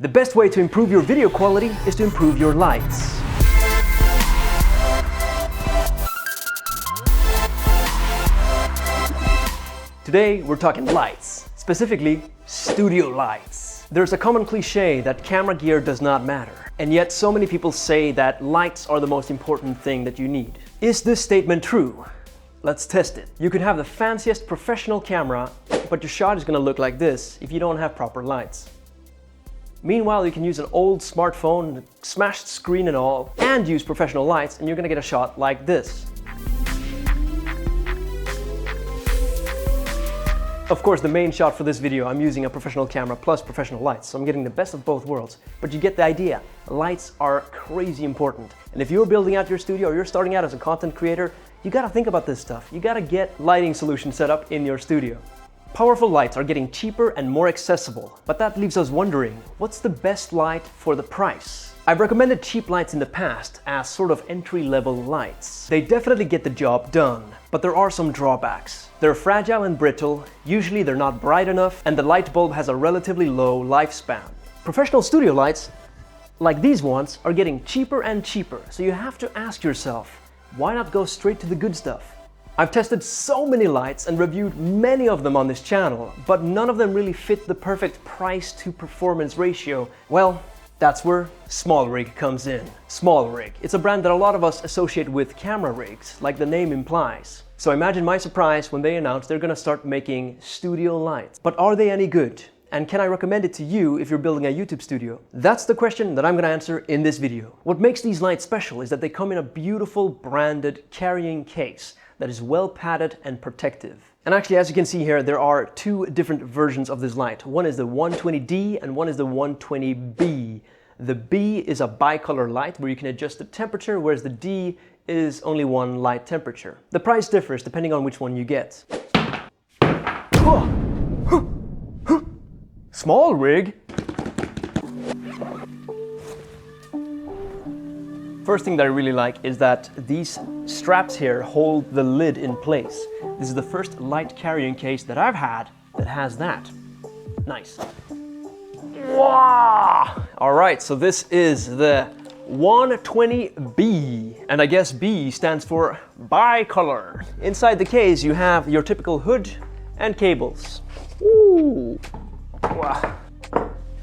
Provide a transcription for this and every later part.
The best way to improve your video quality is to improve your lights. Today we're talking lights, specifically studio lights. There's a common cliche that camera gear does not matter, and yet so many people say that lights are the most important thing that you need. Is this statement true? Let's test it. You could have the fanciest professional camera, but your shot is going to look like this if you don't have proper lights. Meanwhile, you can use an old smartphone, smashed screen and all, and use professional lights, and you're gonna get a shot like this. Of course, the main shot for this video, I'm using a professional camera plus professional lights, so I'm getting the best of both worlds. But you get the idea. Lights are crazy important. And if you're building out your studio or you're starting out as a content creator, you gotta think about this stuff. You gotta get lighting solutions set up in your studio. Powerful lights are getting cheaper and more accessible, but that leaves us wondering, what's the best light for the price? I've recommended cheap lights in the past as sort of entry-level lights. They definitely get the job done, but there are some drawbacks. They're fragile and brittle, usually they're not bright enough, and the light bulb has a relatively low lifespan. Professional studio lights, like these ones, are getting cheaper and cheaper, so you have to ask yourself, why not go straight to the good stuff? I've tested so many lights and reviewed many of them on this channel, but none of them really fit the perfect price to performance ratio. Well, that's where SmallRig comes in. SmallRig, it's a brand that a lot of us associate with camera rigs, like the name implies. So imagine my surprise when they announced they're gonna start making studio lights. But are they any good? And can I recommend it to you if you're building a YouTube studio? That's the question that I'm gonna answer in this video. What makes these lights special is that they come in a beautiful branded carrying case that is well padded and protective. And actually, as you can see here, there are two different versions of this light. One is the 120D and one is the 120B. The B is a bicolor light where you can adjust the temperature, whereas the D is only one light temperature. The price differs depending on which one you get. SmallRig? First thing that I really like is that these straps here hold the lid in place. This is the first light carrying case that I've had that has that. Nice. Wow! All right, so this is the 120B, and I guess B stands for bicolor. Inside the case, you have your typical hood and cables. Ooh. Wow.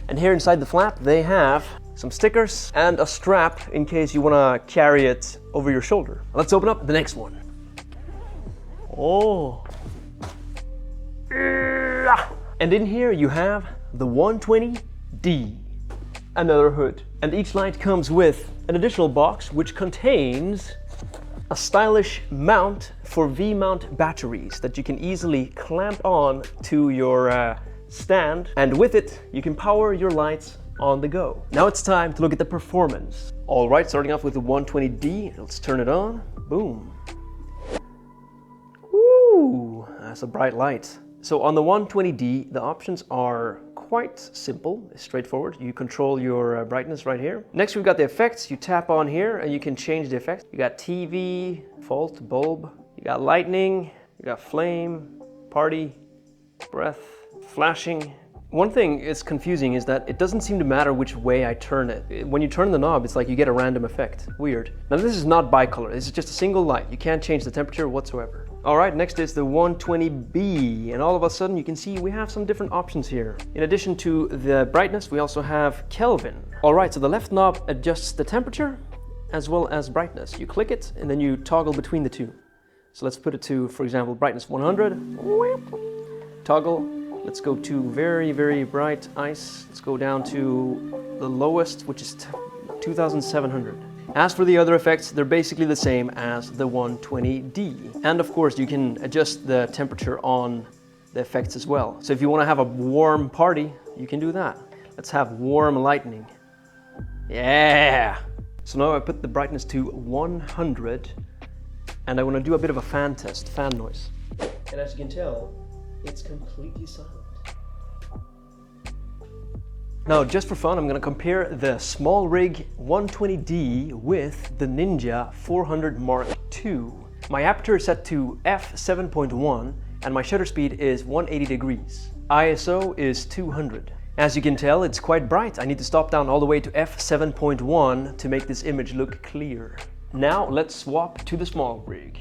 And here inside the flap, they have some stickers and a strap in case you want to carry it over your shoulder. Let's open up the next one. Oh. And in here you have the 120D. Another hood. And each light comes with an additional box which contains a stylish mount for V-mount batteries that you can easily clamp on to your stand. And with it, you can power your lights on the go. Now it's time to look at the performance. All right, starting off with the 120D, let's turn it on. Boom. Woo, that's a bright light. So on the 120D, the options are quite simple, straightforward. You control your brightness right here. Next, we've got the effects. You tap on here and you can change the effects. You got TV, fault, bulb. You got lightning, you got flame, party, breath, flashing. One thing is confusing is that it doesn't seem to matter which way I turn it. When you turn the knob, it's like you get a random effect. Weird. Now this is not bicolor, this is just a single light. You can't change the temperature whatsoever. All right, next is the 120B, and all of a sudden you can see we have some different options here. In addition to the brightness, we also have Kelvin. All right, so the left knob adjusts the temperature as well as brightness. You click it and then you toggle between the two. So let's put it to, for example, brightness 100. Toggle. Let's go to very, very bright ice. Let's go down to the lowest, which is 2700. As for the other effects, they're basically the same as the 120D. And of course, you can adjust the temperature on the effects as well. So if you want to have a warm party, you can do that. Let's have warm lightning. Yeah! So now I put the brightness to 100, and I want to do a bit of a fan test, fan noise. And as you can tell, it's completely silent. Now, just for fun, I'm going to compare the SmallRig 120D with the Ninja 400 Mark II. My aperture is set to f7.1 and my shutter speed is 180 degrees. ISO is 200. As you can tell, it's quite bright. I need to stop down all the way to f7.1 to make this image look clear. Now let's swap to the SmallRig.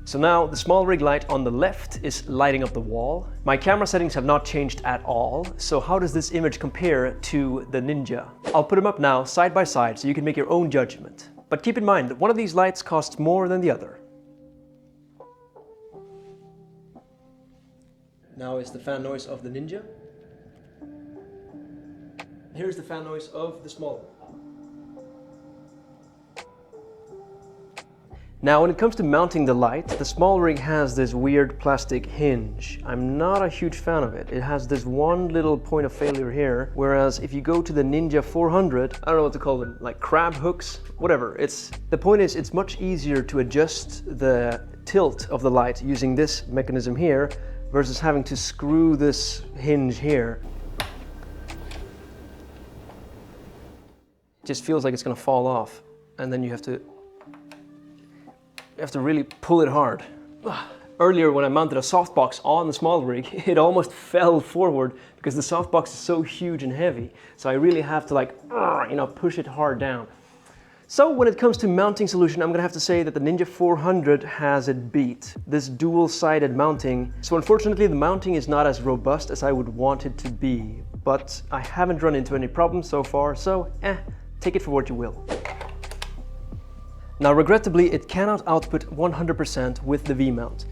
So now the SmallRig light on the left is lighting up the wall. My camera settings have not changed at all. So how does this image compare to the Ninja? I'll put them up now side by side so you can make your own judgment. But keep in mind that one of these lights costs more than the other. Now is the fan noise of the Ninja. Here's the fan noise of the SmallRig. Now when it comes to mounting the light, the SmallRig has this weird plastic hinge. I'm not a huge fan of it. It has this one little point of failure here, whereas if you go to the Ninja 400, I don't know what to call them, like crab hooks, whatever. The point is, it's much easier to adjust the tilt of the light using this mechanism here versus having to screw this hinge here. It just feels like it's gonna fall off, and then you have to really pull it hard. Earlier when I mounted a softbox on the SmallRig, it almost fell forward because the softbox is so huge and heavy. So I really have to push it hard down. So when it comes to mounting solution, I'm gonna have to say that the Ninja 400 has it beat. This dual-sided mounting. So unfortunately the mounting is not as robust as I would want it to be, but I haven't run into any problems so far, so take it for what you will. Now regrettably, it cannot output 100% with the V-mount.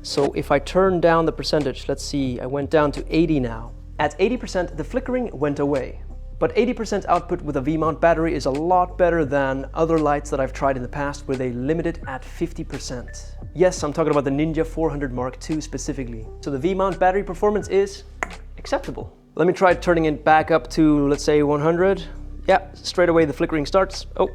So if I turn down the percentage, let's see, I went down to 80 now. At 80%, the flickering went away. But 80% output with a V-mount battery is a lot better than other lights that I've tried in the past where they limit it at 50%. Yes, I'm talking about the Ninja 400 Mark II specifically. So the V-mount battery performance is acceptable. Let me try turning it back up to, let's say, 100. Yeah, straight away the flickering starts. Oh,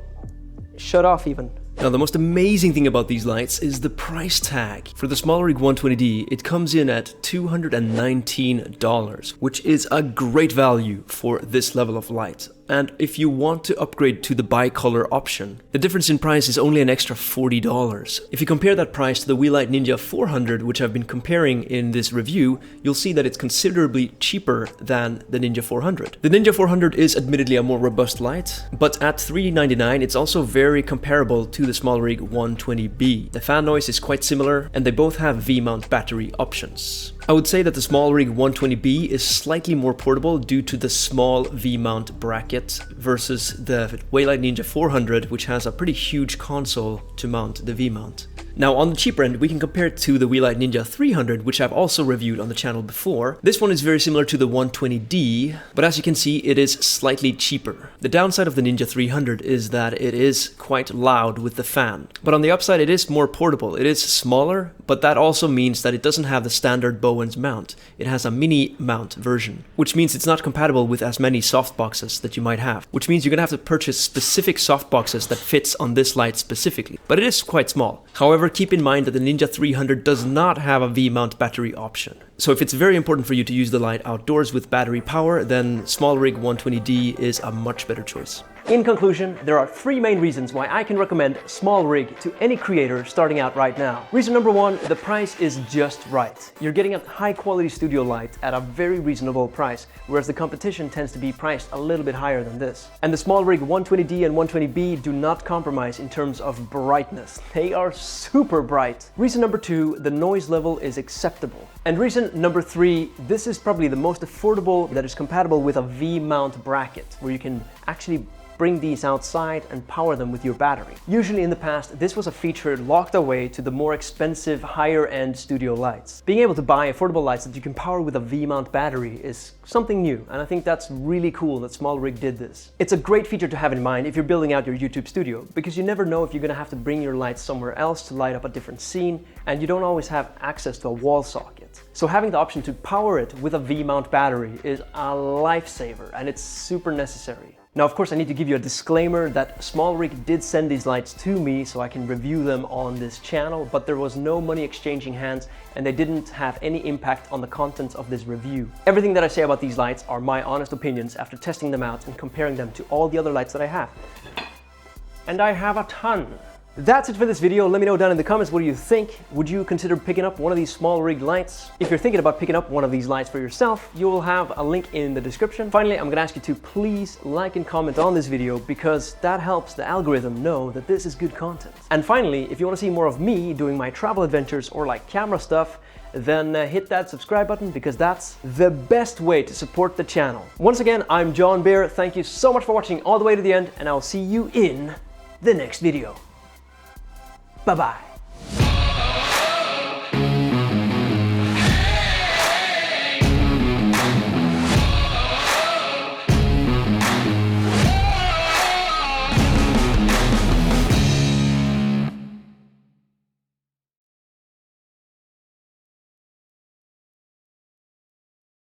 shut off even. Now the most amazing thing about these lights is the price tag. For the SmallRig 120D, it comes in at $219, which is a great value for this level of light. And if you want to upgrade to the bicolor option, the difference in price is only an extra $40. If you compare that price to the Light Ninja 400, which I've been comparing in this review, you'll see that it's considerably cheaper than the Ninja 400. The Ninja 400 is admittedly a more robust light, but at $399 it's also very comparable to the SmallRig 120B. The fan noise is quite similar, and they both have V-mount battery options. I would say that the SmallRig 120B is slightly more portable due to the small V-mount bracket versus the Light Ninja 400, which has a pretty huge console to mount the V-mount. Now on the cheaper end, we can compare it to the Light Ninja 300, which I've also reviewed on the channel before. This one is very similar to the 120D, but as you can see, it is slightly cheaper. The downside of the Ninja 300 is that it is quite loud with the fan. But on the upside, it is more portable. It is smaller, but that also means that it doesn't have the standard Bowens mount. It has a mini mount version, which means it's not compatible with as many softboxes that you might have, which means you're gonna have to purchase specific softboxes that fits on this light specifically. But it is quite small. However, keep in mind that the Ninja 300 does not have a V-mount battery option. So if it's very important for you to use the light outdoors with battery power, then SmallRig 120D is a much better choice. In conclusion, there are 3 main reasons why I can recommend SmallRig to any creator starting out right now. Reason number 1, the price is just right. You're getting a high quality studio light at a very reasonable price, whereas the competition tends to be priced a little bit higher than this. And the SmallRig 120D and 120B do not compromise in terms of brightness. They are super bright. Reason number 2, the noise level is acceptable. And reason number 3, this is probably the most affordable that is compatible with a V-mount bracket, where you can actually bring these outside and power them with your battery. Usually in the past, this was a feature locked away to the more expensive, higher-end studio lights. Being able to buy affordable lights that you can power with a V-mount battery is something new, and I think that's really cool that SmallRig did this. It's a great feature to have in mind if you're building out your YouTube studio, because you never know if you're gonna have to bring your lights somewhere else to light up a different scene, and you don't always have access to a wall socket. So having the option to power it with a V-mount battery is a lifesaver, and it's super necessary. Now, of course, I need to give you a disclaimer that SmallRig did send these lights to me so I can review them on this channel, but there was no money exchanging hands and they didn't have any impact on the content of this review. Everything that I say about these lights are my honest opinions after testing them out and comparing them to all the other lights that I have. And I have a ton. That's it for this video. Let me know down in the comments, what do you think? Would you consider picking up one of these SmallRig lights? If you're thinking about picking up one of these lights for yourself, you will have a link in the description. Finally, I'm gonna ask you to please like and comment on this video because that helps the algorithm know that this is good content. And finally, if you want to see more of me doing my travel adventures or like camera stuff, then hit that subscribe button because that's the best way to support the channel. Once again, I'm John Bear. Thank you so much for watching all the way to the end, and I'll see you in the next video. Bye-bye.